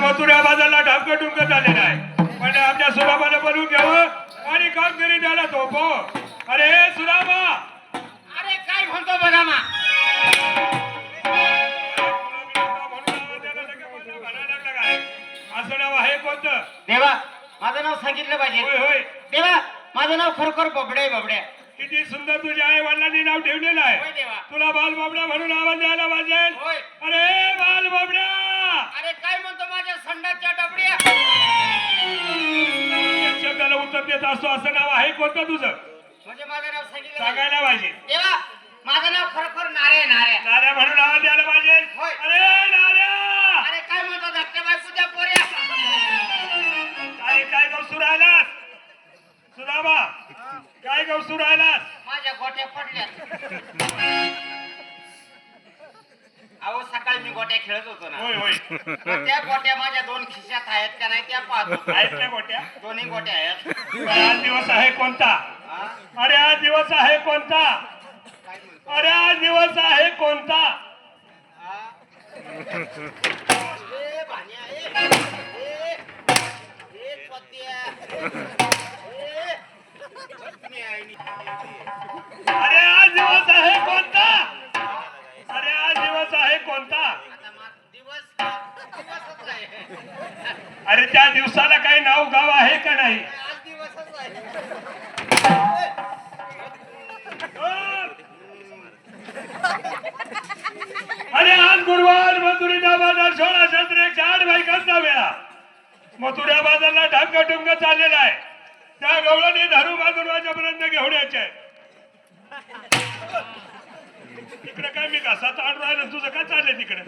मथुरा बाजारला ढामकं टुमकं झालेलं आहे. पण आमच्या सुदामाने बनवून घ्यावं आणि कामगिरी द्यायला थोपो. अरे सुदामा, अरे काय म्हणतो बदामा? असं नाव आहे कोणतं? देवा माझं नाव सांगितलं होय पाहिजे. होय. देवा माझं नाव खरोखर बबड्या बबड्या. किती सुंदर तुझ्या आई वडिलांनी नाव ठेवलेलं आहे. होय देवा. तुला बाल बाबड्या म्हणून आवाज द्यायला पाहिजे. होय. अरे बाल बाबड्या, अरे काय म्हणतो माझ्या संडाच्या डबड्या? शब्दाला उत्तर देत असतो. असं नाव आहे कोणतं तुझं? म्हणजे माझं नाव सांगितलं पाहिजे. सांगायला पाहिजे. देवा माझं नाव खरोखर नाऱ्या नाऱ्या. नाऱ्या म्हणून आवाज द्यायला पाहिजे. होय. अरे नाऱ्या, अरे काय म्हणतो धाकट्या बायकोच्या पोऱ्या? काय काय गवसू राहिलास सुदामा? काय गवसू राहिलास? माझ्या गोट्या पडल्या. अहो सकाळी मी गोट्या खेळत होतो ना. होय होय. मग त्या गोट्या माझ्या दोन खिशात आहेत का नाही त्या पाहतो. आहेत त्या गोट्या? दोन्ही गोट्या आहेत. आज दिवस आहे कोणता? हा? अरे आज दिवस आहे कोणता? काय म्हणतो? अरे आज दिवस आहे कोणता? हा? ए, भान्या, ए, पत्त्या. ए, पत्नी आहे नी. अरे आज दिवस आहे कोणता? अरे आज दिवस आहे कोणता? आता दिवसच आहे. अरे त्या दिवसाला काही नाव गाव आहे का नाही? आज दिवसच आहे. अरे आज गुरुवार, मथुरीचा बाजार 16 बायकांचा वेळा. मथुरा बाजारला ढामका टुमका चाललेला आहे. त्या गवळणी धरू बाजून वाजेपर्यंत घेऊन यायचे. तिकडे काय मी कसा ताण राहिलो, तुझं काय चाललंय तिकडे?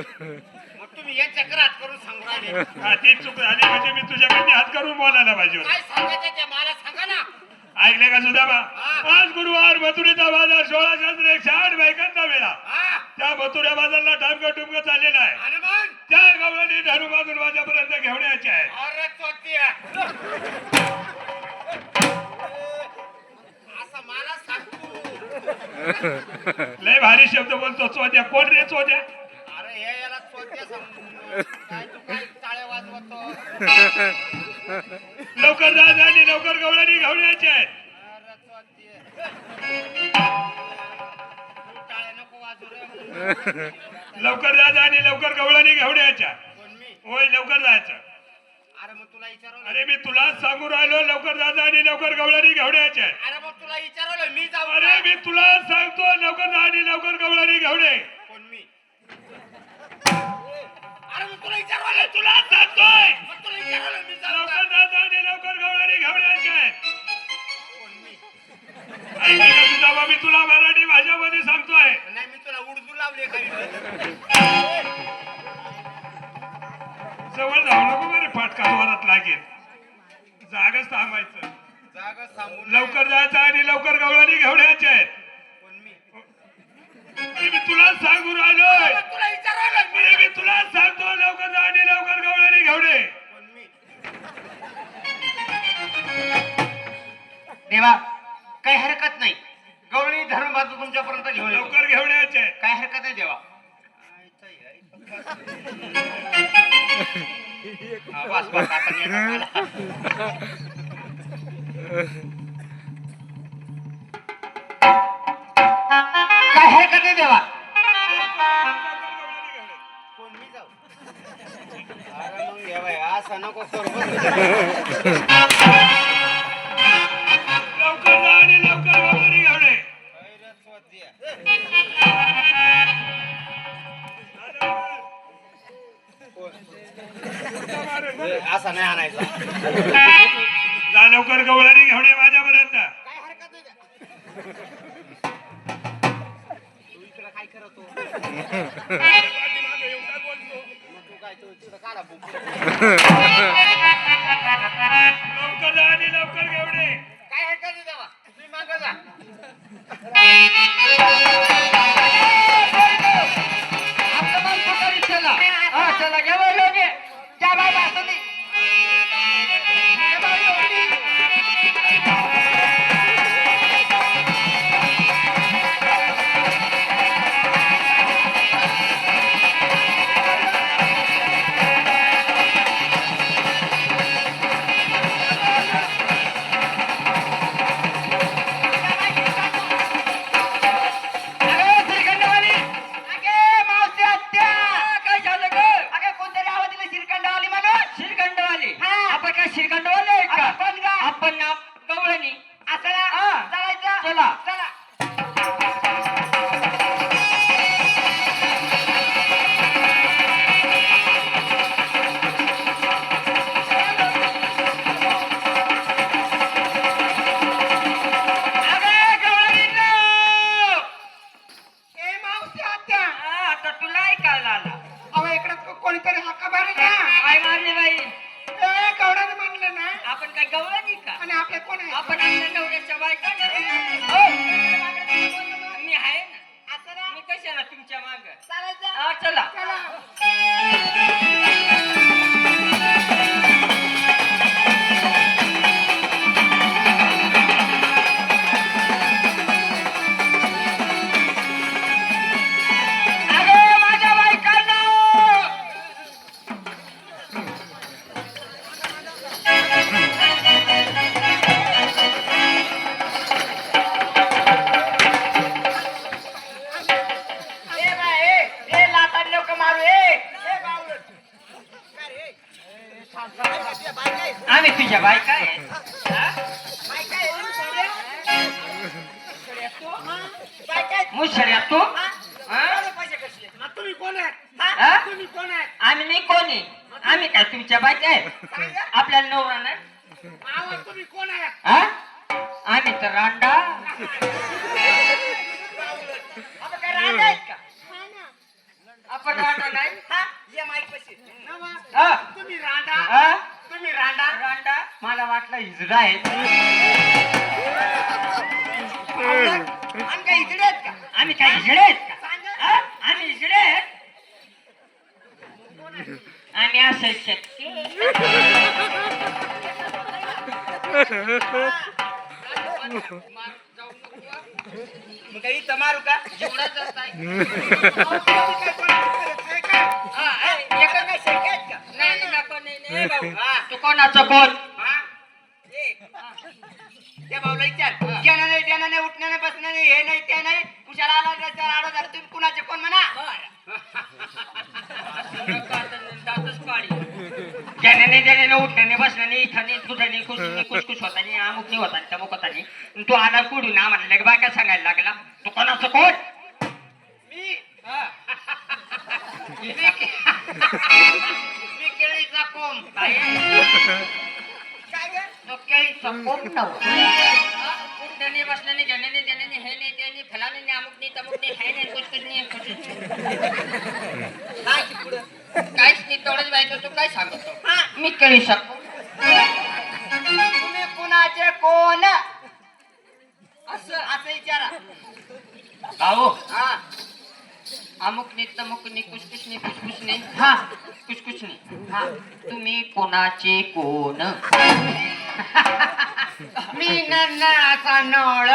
मग तुम्ही या चक्रात करून सांगू राहिले. हा ती चूक झाली म्हणजे मी तुझ्याकडे हात करून बोलायला पाहिजे होतं. काय सांगायचं ते मला सांगा ना. ऐकले का सुदामा? हा. आज गुरुवार, मथुरेचा बाजार 16 बायकांचा वेळा. हा? त्या मथुऱ्या बाजारला ढामका टुमका चाललेला आहे. आणि मग? त्या गवळणी धरू बाजून वाजेपर्यंत घेऊन यायचे आहे. अरे चोट्या. असं मला सांगतो. लय भारी शब्द बोलतो चोद्या. कोण रे चोद्या? अरे हे याला चोट्या सांगतो. काय तू काय टाळे वाजवतो? लवकर जा आणि लवकर गवळणी घेऊन यायचे आहेत. अरे चोट्या. तू टाळे नको वाजवू रे. लवकर जा आणि लवकर गवळणी घेऊन यायच्या. कोण मी? होय लवकर जायचं. अरे मग तुला विचारवलं. अरे मी तुलाच सांगू राहिलो, लवकर जा आणि लवकर गवळणी घेऊन यायचे आहेत. अरे मग तुला विचारवलं मी जाऊ. अरे मी तुला सांगतो, लवकर जा आणि लवकर गवळणी घेऊन ये. कोण मी? अरे मग तुला विचारवलं. तुला सांगतोय, मग तुला विचारवलं मी जाऊ. लवकर जा आणि लवकर गवळणी घेऊन यायचे आहेत. कोण मी? ऐकलं का तुझा बा? मी तुला मराठी भाषेमध्ये सांगतोय. नाही मी तुला उर्दू लावले काही. जवळ जाऊ नको बरे, फाटका जोरात लागेल. जागच थांबायचं. जागा सांगून लवकर जायचं आणि लवकर गवळणी घेऊन यायचे आहेत. कोण मी? अरे मी तुला सांगू राहिलोय. मग तुला विचारवलं मी. अरे मी तुला सांगतो, लवकर जा आणि लवकर गवळणी घेऊन ये. कोण मी? देवा काही हरकत नाही. गवळी धरून बाजू तुमच्यापर्यंत घेऊन येतो. लवकर घेऊन यायचे आहेत. काय हरकत आहे देवा? हा, बस बस आता नीट आला. काय हरकत आहे देवा? कोण मी जाऊ? अरे मग घेवाय असं नको करू. लवकर जा आणि लवकर गवळणी घेऊन ये. असं नाही आणायचं. जा लवकर गवळणी घेऊन ये माझ्यापर्यंत. काय हरकत नाही द्या. तू इकडं काय करतो? मग तू काय तू इकडं काढा बुक. लवकर जा आणि लवकर घेऊन ये. काय हरकत नाही देवा. तुम्ही मागं जा. आपलं माल पकडी चला. हा चला घ्या बरं लोक. त्या बाई वाचली. तरी हक्का मारे ना. काय मारले बाई ए, गवळ्याने म्हणलं ना. आपण काय गवळा नाही का आणि आपले कोण आहे? आपण आपल्या नवऱ्याच्या बायका हो मी आहे ना असं ना. मी कशाला तुमच्या माग चालायचं. चला चला. अरे माझ्या बायकांनो ए बाय, ए लाताड लोक मारू ए बावळट. आम्ही तुझ्या बायका आहे हा? बाय काय आहे? बाय काय? मुसळ्या तू हा? हा? कोणी पैसे कसले? मग तुम्ही कोण आहे? हा? हा? तुम्ही कोण आहे? आम्ही नाही कोणी आम्ही काय तुमच्या बायका आहे सांगा. आपल्याला नवरा नाही आवाज तुम्ही कोण आहे? हा? आम्ही तर रांडा आपण काय राहत आहेत का? आपण रांडा नाही हा? ये माईक पाशी. नवा. हा? तुम्ही रांडा. हा? तुम्ही रांडा. रांडा मला वाटलं हिजडा आहे आणि काय इकडे आहेत का? आम्ही काय हिजडे आहेत का सांगा. हा? आम्ही हिजडे आहेत आम्ही असं शक्य मग काही इथं मारू का? जेवढा जात आहे अहो, तुम्ही काय कोणी करत नाही का? हा, एका काय शक्य आहेत का? नाही नको नाही भाऊ हा. तू कोणाचं कोण हा? ए, त्या भाऊला विचार. ज्ञानाने उठण्याने बसण्याने हे नाही ते नाही कुशाला आला रस्त्यावर आडा झाला तुम्ही कुणाचे कोण म्हणा. दातच पाडी ज्याने ज्याने उठण्याने बसण्याने इथाने तुझ्याने खुशीने खुशखुश होतानी अमुकनी होतानी तमुक होतानी तू आला कुठून ना म्हणलं की बाय सांगायला लागला तू कोणाचं कोण मी हा. मी केळीचा कोंब. काय काय ग? तो केळीचा कोंब नव्ह. उठण्याने बसण्याने ज्याने ज्याने हे नाही ते नाही फलाने नाही अमुकनी तमुकनी हे नाही कुचकुचनी काय की पुढं? काहीच नाही तेवढंच बायको तू काय सांगतो हा? मी केळी शकतो तुम्ही कुणाचे कोण? असं असं विचारा. भाऊ हा. अमुकनी तमुकनी कुचकुचनी फुसफुसनी हा. कुचकुचनी हा तुम्ही कोणाचे कोण मी नळाचा नळ.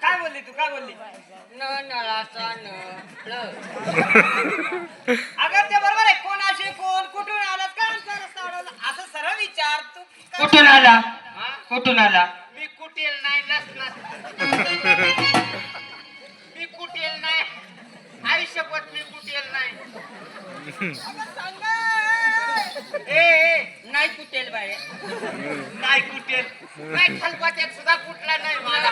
काय बोलली तू? काय बोलली? नळाचा नळ अगं ते बरोबर आहे. कोणाचे कोण? कुठून आलात? का आमचा रस्ता अडवला? असं सरळ विचार तू. काय- कुठून आला हा? कुठून आला मी कुटेल नाही लसणार. मी कुटेल नाही. आयुष्यभर मी कुटेल नाही. ए नाही कुटेल बाय नाही कुटेल नाही. खलपात्यात सुद्धा कुठला नाही मला.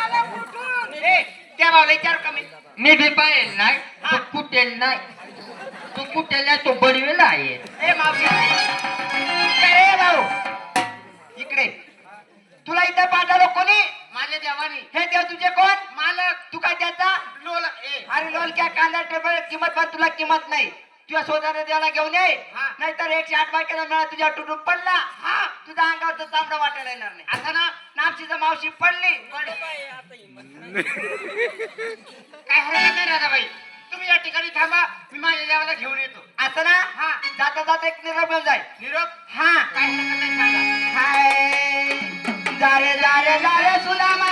ए त्या भावला विचार कमी. मी बी पाहिजे नाही तू कुटेल नाही तू कुटेल आहे तो बडवेला आहे ए मावशी. अरे भाऊ इकडे. तुला इथं पाठवलं कोणी? माझ्या देवानी. हे देव तुझे कोण? मालक. तू काय त्याचा लोल? अरे लोल क्या कांदा टेबल किंमत पण तुला किंमत नाही. तुझ्या स्वतःच्या देवाला घेऊन ये नाहीतर 108 बायकाचा मेळा तुझ्या तुटून पडला. हा तुझ्या अंगावरचं चामडं वाटायला येणार नाही. असं ना नापशीचं मावशी पडली. काय हरकत नाही राधाबाई. तुम्ही या ठिकाणी थांबा. मी माझ्या देवाला घेऊन येतो. असं ना. हा जाता जाता एक निरोप येऊन जाईल. निरोप? हा काय हरकत नाही सांगा. हाय जारे जारे जारे सुलामा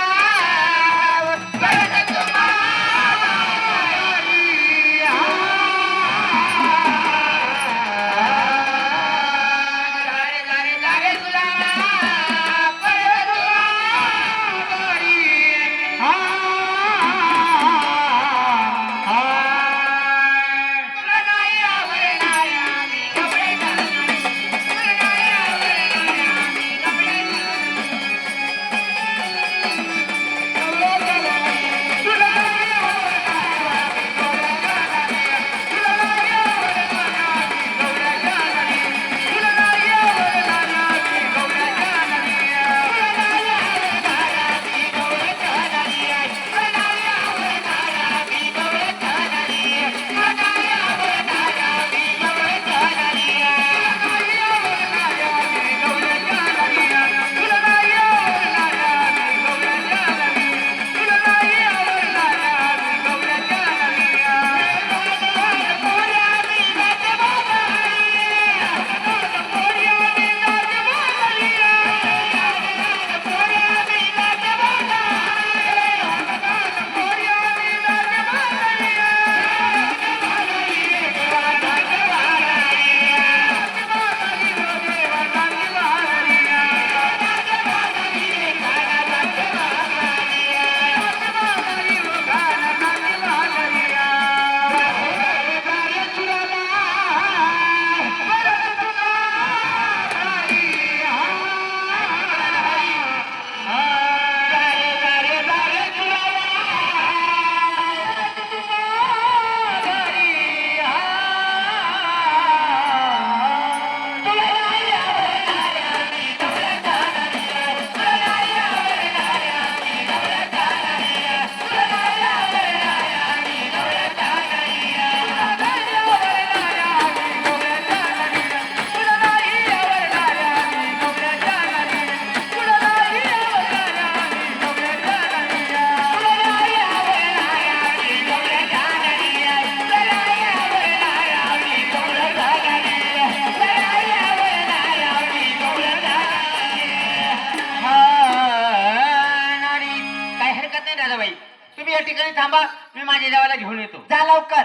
ठिकाणी थांबा, मी माझ्या देवाला घेऊन येतो. जा लवकर.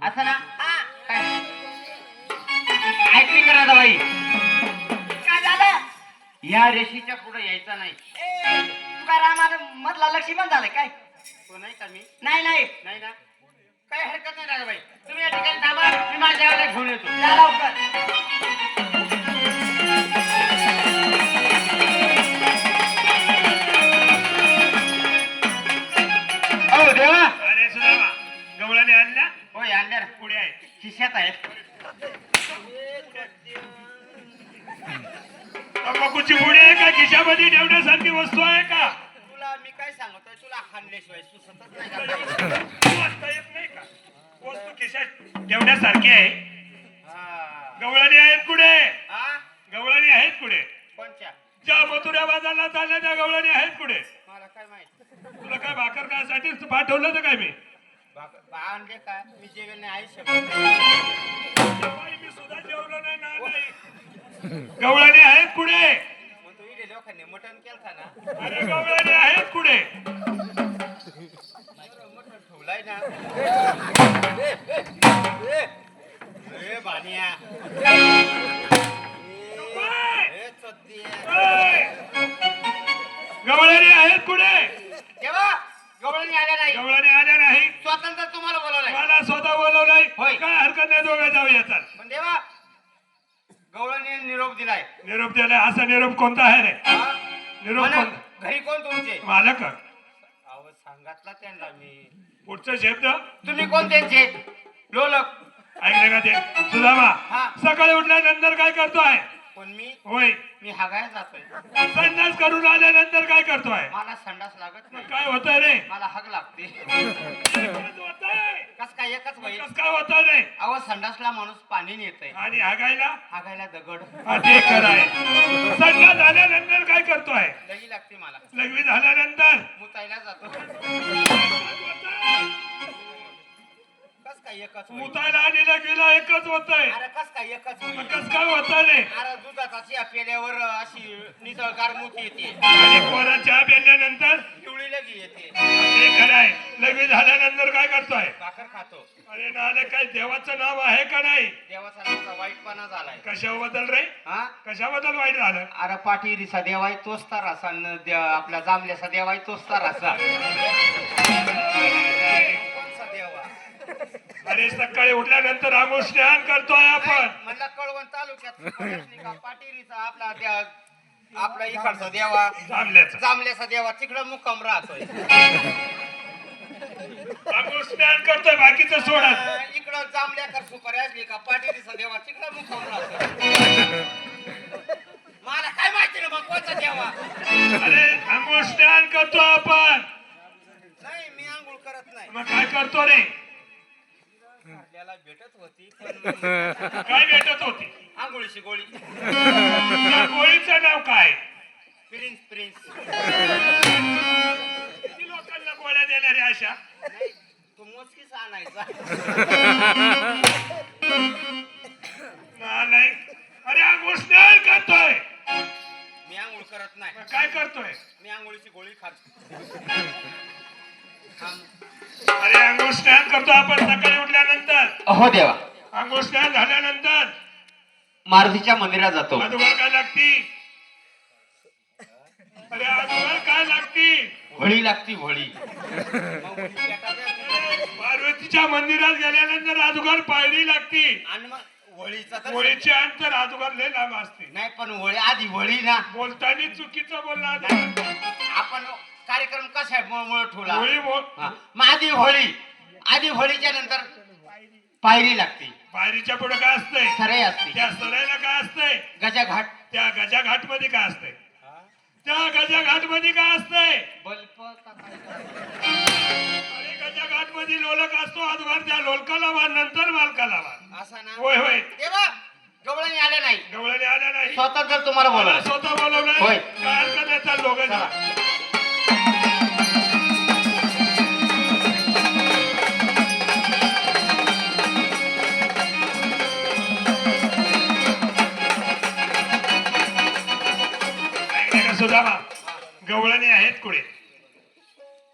असं ना? काय ऐकली करा बाई, काय झालं? या रेषेच्या पुढे यायचा नाही. तुकारामाला मधला लक्ष्मण झालं काय? तो नाही का मी? नाही नाही, नाही ना, काही हरकत नाही राधाबाई, तुम्ही या ठिकाणी थांबा, मी माझ्या देवाला घेऊन येतो. जा लवकर. हो देवा. अरे सुदामा, गवळणी आणल्या? होय आणल्या ना, पुढे आहे. खिशात आहे. तंबाखूची पुढे आहे का खिशामध्ये ठेवण्यासारखी वस्तू आहे का? तुला मी काय सांगतोय, तुला हाणल्याशिवाय सुचतच नाही का? वाचता येत नाही का? वस्तू खिशात ठेवण्यासारखी आहे. हा. गवळणी आहेत पुढे, हा? गवळणी आहेत पुढे. कोणच्या? ज्या मथुरा बाजारला चालल्या त्या गवळणी आहेत पुढे. मला काय माहित. तुला काय भाकर खायसाठी पाठवलं होतं काय मी? आणले का? मी जेवेल नाही आयुष्य. बाई, मी सुद्धा जेवलो नाही ना नाही. गवळणी आहेत पुढे. मग तू इथे लोकांनी मटण केलता ना? अरे गवळणी आहेत पुढे. मटण ठेवलाय ना. ए बानिया. ए चोद्दिया. ओय! गवळणी आहेत पुढे. तेव्हा गवळणी आल्या नाही. गवळणी आल्या नाही. स्वतंत्र तुम्हाला बोलवलंय. मला स्वतः बोलवलंय. होय. काय हरकत नाही, दोघं जाऊया चल. पण देवा गवळणी निरोप दिलाय. निरोप दिलाय. असा निरोप कोणता आहे रे? हा? निरोप म्हणा, कोणता? घरी कोण तुमचे? मालक. अहो सांगितला त्यांना मी. पुढचा शब्द तुम्ही कोण त्यांचे? लोलक. ऐकलं का ते? सुदामा, हा. सकाळी उठल्यानंतर काय करतोय? पण मी होय. मी हागायला जातोय. संडास करून आल्यानंतर काय करतोय? मला संडास लागत नाही. काय होतंय रे? मला हग लागते. एकच होतंय. कस काय एकच होईल? कस काय होतंय रे? अहो संडासला माणूस पाणी नेतय, आणि हागायला? हागायला दगड. हा, ते खरं आहे. संडास झाल्यानंतर काय करतोय? लगी लागते मला. लग्न झाल्यानंतर मुतायला जातो. कस काय एकच होईल? मुतायला आणि लगीला एकच होतंय. अरे कस काय एकच होईल? कस काय होतंय रे? अरे दुधाचा चिया पेल्यावर अशी नितळगार मूत येते, आणि कोणा चहा प्यायल्यानंतर पिवळी लगी येते. ते खरं आहे. लग्न झाल्यानंतर काय करतोय? भाकर खातो. अरे नाले, काय देवाचं नाव आहे का नाही? देवाचा नावाचा वाईटपणा झालाय. कशाबद्दल रे? हा? कशाबद्दल वाईट झालं? अरे पाठी रिसा देवाय तोच तर असा आपल्या जांभल्याचा देवाय तोच तर असा. कोणचा देवा? अरे सकाळी उठल्यानंतर आंघोळ स्नान करतोय आपण. म्हणला कळवण तालुक्यात पाटीरीचा आपला इकडचा देवा जांभल्याचं. जांभल्याचा देवा तिकडं मुक्काम राहतोय. आंघोळ स्नान करतोय, बाकीचं सोडत. इकडं जांभल्याकर सुपारी असली का पाटीरीचा देवा तिकडं मुक्काम राहतोय. मला काय माहिती ना मग कोणचा देवा? अरे आंघोळ स्नान करतो आपण. नाही मी आंघोळ करत नाही. मग काय करतो रे? आपल्याला भेटत होती पण काय भेटत होती? आंघोळीची गोळी. त्या गोळीचं नाव काय? Prince prince. किती लोकांना गोळ्या देणारे अशा? नाही तो मोजकीच आणायचा. नाही. अरे आंघोळ स्नान करतोय. मी आंघोळ करत नाही. मग काय करतोय? मी आंघोळीची गोळी खातो. अरे आंघोळ स्नान करतो आपण सकाळी उठल्यानंतर. हो देवा. आंघोळ स्नान झाल्यानंतर मारुतीच्या मंदिरात जातो. अगोदर काय लागती? अरे अगोदर काय लागती? होळी लागती होळी. पार्वतीच्या मंदिरात गेल्यानंतर अगोदर पायरी लागती. आणि मग होळीचा तर होळीचे अंतर अगोदर लय लांब असते. नाही पण होळी आधी होळी ना. बोलताना चुकीचं बोलला. आपण कार्यक्रम कसा आहे मुळ ठेवला. होळी बोल. हा. मग आधी होळी. आधी होळीच्या नंतर पायरी लागते. पायरीच्या पुढे काय असतंय? सराई असते. त्या सरायला काय असतंय? गजाघाट. त्या गजाघाट मध्ये काय असतंय? त्या गजाघाट मध्ये काय असतंय? बल्ब का काय? अरे गजाघाट मध्ये लोलक असतो अगोदर, त्या लोलकाला वाढ नंतर मालकाला वाढ. असा ना. होय होय. तेव्हा गवळणी आले नाही. गवळणी आल्या नाही. स्वतंत्र तुम्हाला मला बोला. स्वतः बोलवलंय. होय. काय हरकत नाही, चल दोघं चला. जाऊ. ऐकले का सुदामा? गवळणी आहेत कुठे?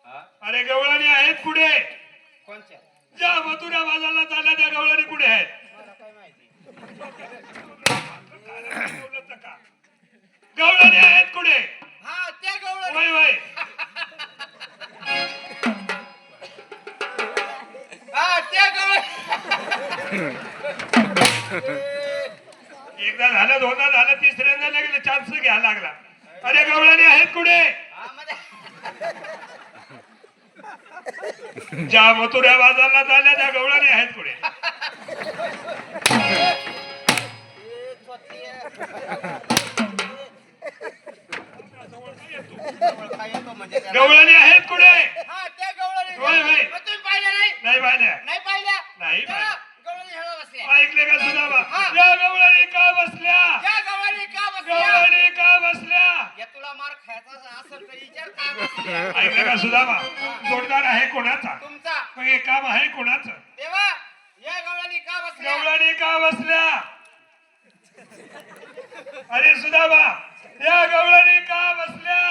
हा? अरे गवळणी आहेत ज्या मथुरा बाजारला चालल्या त्या गवळणी कुठे आहेत? गवळणी आहेत कुठे? हा त्या गवळणी. वय वय हा त्या गवळणी. एकदा झालं, दोनदा झालं, तिसऱ्यांदा लागले चान्स घ्यायला लागला. अरे गवळणी आहेत कुठे? हा, मध्ये. ज्या मथुरा बाजारला चालल्या त्या गवळणी आहेत कुठे? काय येतो म्हणजे त्याला. गवळणी आहेत कुठे? हा त्या गवळणी. होय, होय. मग तुम्ही पाहिल्या नाही? नाही पाहिल्या. नाही पाहिल्या? नाही त्या पाहिल्या. गवळणी हेळा बसल्या. ऐकले का सुदामा? हा. या गवळणी का बसल्या? त्या गवळणी का बसल्या? गवळणी का बसल्या? या तुला मार खायचा असेल तर विचार का बसल्या? ऐकलं का सुदामा? जोडदार आहे कोणाचा? तुमचा. मग हे काम आहे कोणाचं? तेव्हा या गवळणी का बसल्या? गवळणी का बसल्या? अरे सुदामा, या गवळणी का बसल्या?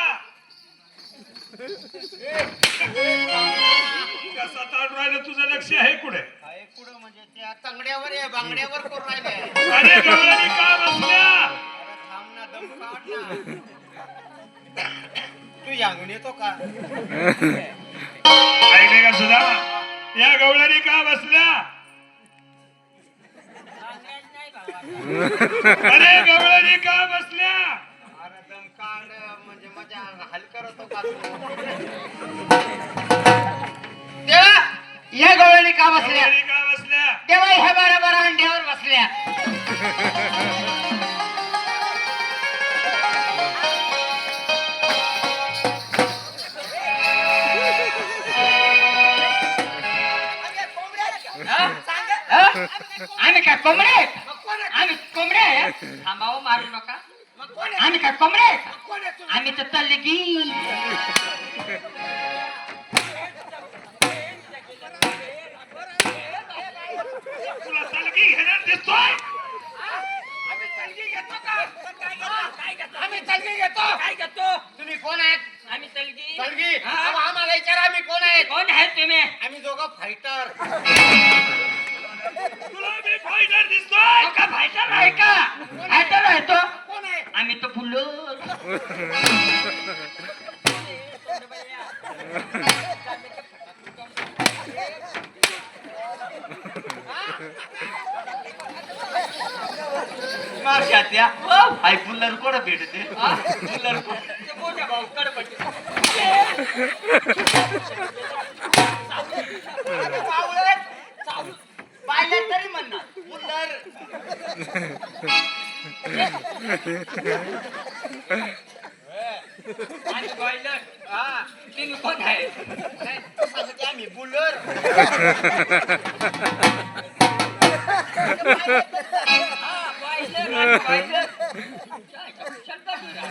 कसा ताण राहिलं, तुझं लक्ष आहे कुठे? काय कुठं म्हणजे त्या तंगड्यावर आहे, बांगड्यावर करून राहिले. अरे गवळणी का बसल्या? अरे थांब ना, दम काढ ना. तू यांगून येतो का? ऐकले का सुदामा? या गवळणी का बसल्या? अरे गवळणी का बसल्या? अरे दम काढ म्हणजे मजा हलकर होतो का तू? तेव्हा या गवळणी का बसल्या? गवळणी का बसल्या? तेव्हा ह्या बरोबर अंड्यावर बसल्या. आम्ही काय कोंबडे आहेत? आम्ही कोंबडे आहे? थांबावं, मारू नका. आम्ही काय कोंबडे आहेत? आम्ही तर चालले की तुला तलगी घेणार दिसतोय? आम्ही तलगी घेतो. काय करतो? तुम्ही कोण आहेत? आम्ही तलगी. तलगी. हा? अहो, आम्हाला विचारा आम्ही कोण आहेत? कोण आहेत तुम्ही? आम्ही दोघं फायटर. तुला मी फायटर दिसतोय? तो का फायटर आहे का? फायटर आहे तो? कोण आहे? आम्ही तो फुलं. मार्शात्या. आई फुल्लर कोण भेटते? फुलर कोण? ते मोठ्या भाऊ कडपट्टी. पाहिलं तरी म्हणणार फुल्लर. आणि बॉयलर. हा. तुम्ही कोण आहे? नाही, तसं ते आम्ही बुलर. हा, बॉयलर आणि बॉयलर. शंका करा.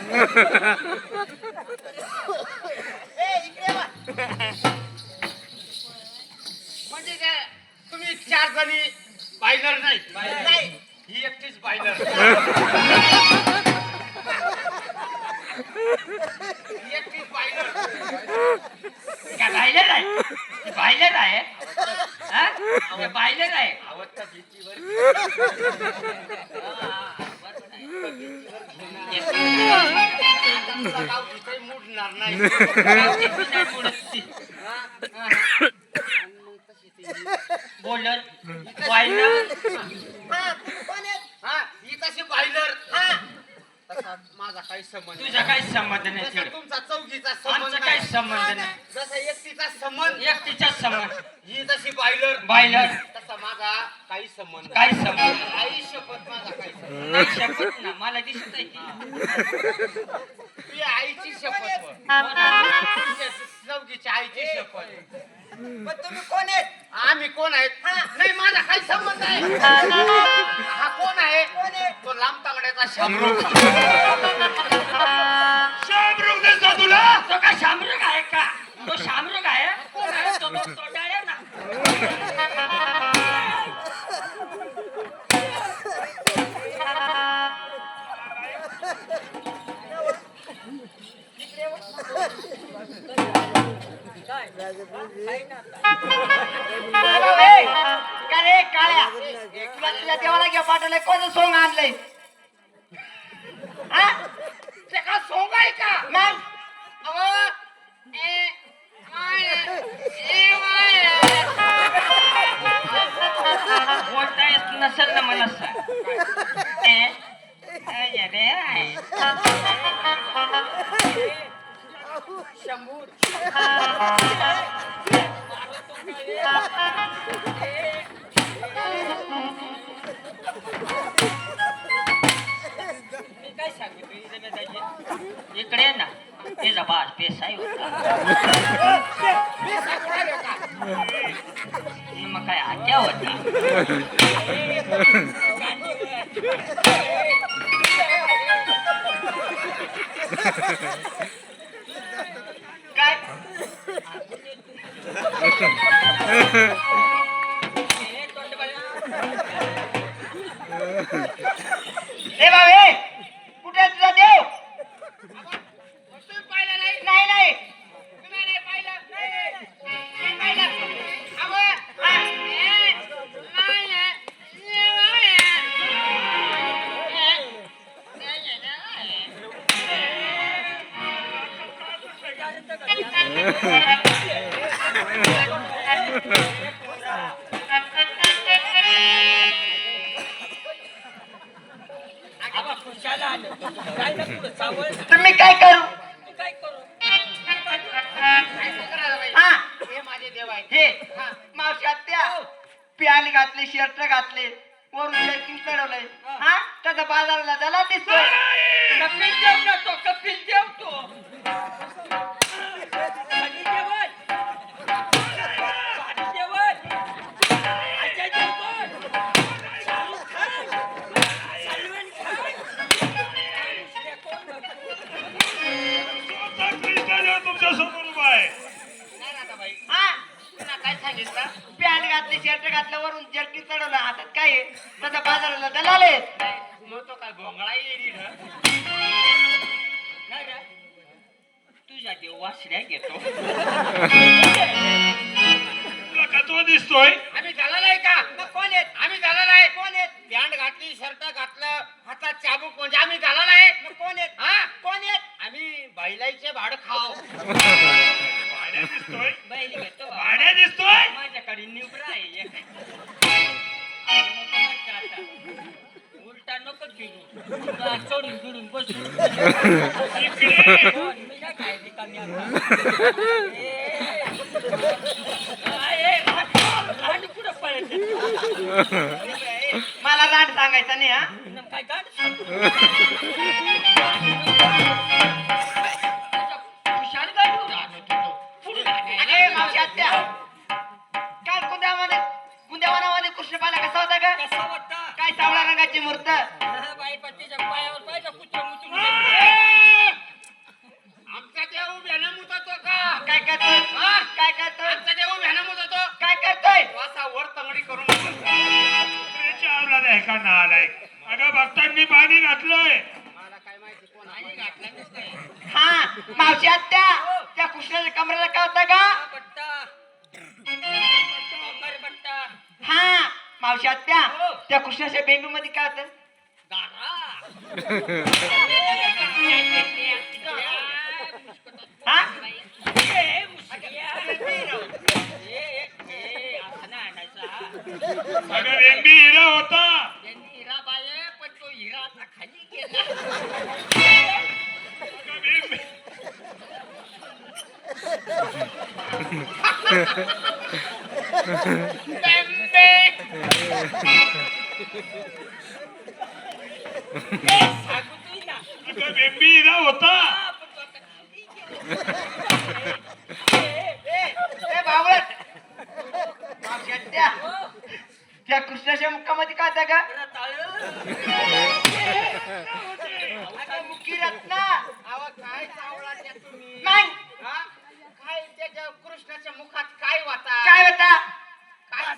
इकडे वा. म्हणजे काय तुम्ही 4 जणी बायलर नाही? नाही, ही एकटीच बायलर. ही एकटीच बायलर. काय बायलर आहे? ते बायलर आहे? हा? ते बायलर आहे. आवडता भीतीवर. आता तुला गावठी काही मुडणार नाही. गावठी नाही मुडत ती. हा? हा. आणि मग तशी ती. Boiler, boiler. हा, ही तशी बायलर. हा. तसा माझा काही संबंध तुझा काही संबंध नाही जसा तिकडे. तुमचा चौकीचा संबंध आमचा काही संबंध नाही. जसा एकटीचा संबंध एकटीचा संबंध. ही तशी बायलर. बायलर. तसा माझा काही संबंध काही संबंध. आई शपथ माझा काही संबंध. नाही शपथ ना, मला दिसत आहे की. तुझ्या आईची शपथ तुमच्या चौकीच्या आईची शपथ. पण तुम्ही कोण आहेत? आम्ही कोण आहेत? नाही, माझा काही संबंध आहे. हा कोण आहे? तो लांब तांगड्याचा शामरुख. शामरुख दिसतो तुला? तो का शामरुग आहे का? तो शामरुग आहे? कोण आहे तो? तो तोंडाळ्या ना. ए, माझ्या देवाला घेऊन पाठवलंय कोणतं सोंग आणलंय हा ते का सोंग आहे का मग अहो, बोलता येत नसेल ना मला शंभूर मी काय सांगू इकडे ना ते जबाज पेसाई होता मग काय आज्ञा होता काय ए बाबे कुठे आहे तुझा देव पाहिलं नाही नाही नाही तुम्ही नाही पाहिलं नाही पाहिलं. अहो, हा, नाही तुम्ही काय करू हा हे माझे देव आहे हे मावशी आत्या पॅन्ट घातले शर्ट घातले वरून जॅकिंग चढवलंय हा त्याचा बाजाराला झाला दिसतोय कपिल देव ना तो कपिल देव तो साडी देवन. साडी देवन. अजय देवगण. शाहरुख खान. सलमान खान. दुसरे कोण बघ? स्वतः कृष्णादेव तुमच्या समोर उभा आहे. नाही ना आता बाई. हा तुला काय सांगितलं? पॅन्ट घातले शर्ट घातलं वरून जॅकिंग चढवलं हातात काय आहे त्याचा बाजाराला दलाले मग तो काय भोंगळा येईल ना? नाही रे. तुझ्या देव वासऱ्या घेतो. तुला कतवा दिसतोय आम्ही झाला नाही का कोण आहेत आम्ही झाला नाही कोण आहेत पॅन्ट घातली शर्ट घातलं हातात चाबूक म्हणजे आम्ही झाला नाही कोण आहेत हा कोण आहेत आम्ही बैलाचे भाड खाऊ भाड्या दिसतोय बैल घेतो भाड्या दिसतोय माझ्याकडे निवडा आहे एक. उलटा नको फिरू चढून फिरून बसू मी काय काय रिकामी आणि कुठं पळायचं मला रांड सांगायचं नाही हा काय गाड हुशार गाडू अरे मावशी आत्या काल कुंद्यावानामध्ये कृष्ण पाला कसा होता का कसा वाटता काय सावळा रंगाची मूर्त बाई पट्टीच्या पायावर पाहिजे कुत्रा मुतून आमचा देव व्याना मुततो का काय करतोय काय करतोय आमचा देव व्याना मुततो काय करतोय वासा वर तंगडी करून त्याच्या आवलाद आहे का नालाय अगं भक्तांनी पाणी घातलंय मला काय माहिती कोण आहे घातला नसतंय हा मावशी आत्या त्या कृष्णाच्या कमरेला काय होता का पट्टा पट्टा हा मावशी आत्या त्या कृष्णाच्या बेंबी मध्ये काय होतं हा अगं वेंबी हिरा होता हिरा बाये पण तो हिरा आता खाली गेला अगं वेंबी अगं वेंबी हिरा होता ए बावळट मावशी आत्या त्या कृष्णाच्या मुखामध्ये काय होता का अगं मुखी रत्ना काय चावला त्या तुम्ही नाही हा? काय त्याच्या कृष्णाच्या मुखात काय होता काय होता काय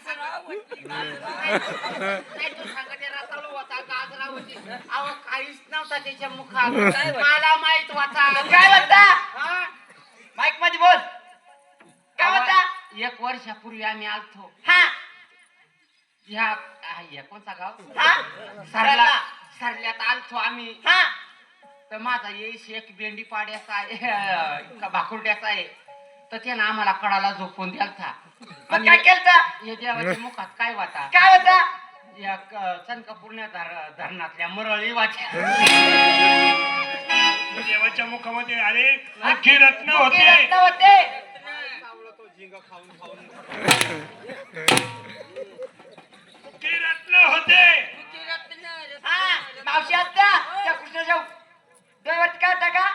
तू सांगते रताळू होता गाजरा होती अहो काहीच नव्हता त्याच्या मुखात मला माहित होता काय होता हा? माईक मध्ये बोल काय होता एक वर्षापूर्वी आम्ही आलतो हा ह्या कोणता गाव हा सरला सरल्यात आलतो आम्ही हा तर माझा येश एक बेंडी पाड्याचा आहे का भाकुरड्याचा आहे तर त्यानं आम्हाला कडाला झोपून द्यालता मग काय केलं हे देवाच्या मुखात काय वाटा काय होता या चनकापूर्ण्या धरणातल्या मरळी वाट्या देवाच्या मुखामध्ये अरे अख्खी रत्न होते रत्न होते अख्खी रत्न होते हा मावशी आत्या त्या कृष्णाच्या डोळ्यावरती काय होता का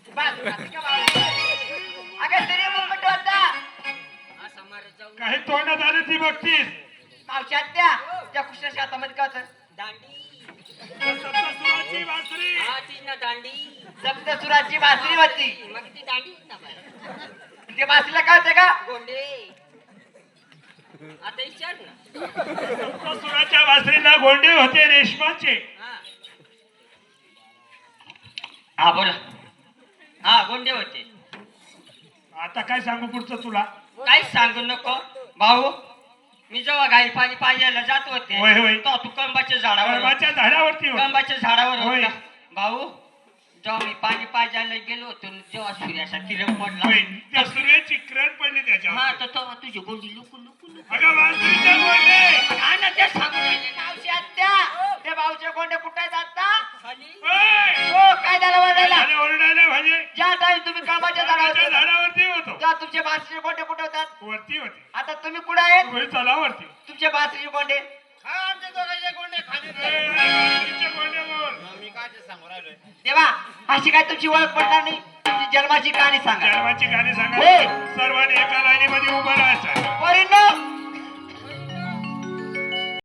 बस आता का मावशी? अगं तरी मुंबट होता काही तोंडात आले ती बघतीस मावशी आत्या त्या कृष्णाच्या हातामध्ये काय होतं सप्तसुराची बासरी सप्तसुराची बासरी होती ते बासरीला काय होतं का सप्तसुराच्या बासरीला गोंडे होते रेशमाचे हा बोला हा गोंडे होते आता काय सांगू पुढचं तुला काहीच सांगू नको भाऊ मी जेव्हा गाई पाणी पाजायला जात होते होय, होय. तेव्हा तू कंबाच्या झाडावर कर्माच्या झाडावरती होती. कंबाच्या झाडावर होय. होता भाऊ जेव्हा मी पाणी पाजायला गेलो होतो न जेव्हा सूर्याचा किरण पडला होय, त्या सूर्याची किरण पडली त्याच्यावर हा तर तेव्हा तुझी गोंडी लुकू लुकू लुकू अगं बासरीच्या गोंडे हा ना ते सांगू राहिले ना. मावशी आत्या ते भाऊचे कोंडे कुठे आहेत आता होय. हो काय झालं वरडायला आणि ओरडायला म्हणजे ज्या टाइम तुम्ही कामाच्या झाडावर कर्माच्या होता, झाडावरती होतो तेव्हा तुमचे बासरीचे कोंडे कुठे होतात वरती होते आता तुम्ही कुठे आहेत होय, तलावरती तुमचे बासरीचे कोंडे बासरीचे गोंडे बोल तेव्हा अशी काय तुमची ओळख पडणार नाही तुमची जन्माची कहाणी सांगा जन्माची गाणी सांगा होय. सर्वांनी एका लाईनीमध्ये उभं राहायचं परिणाम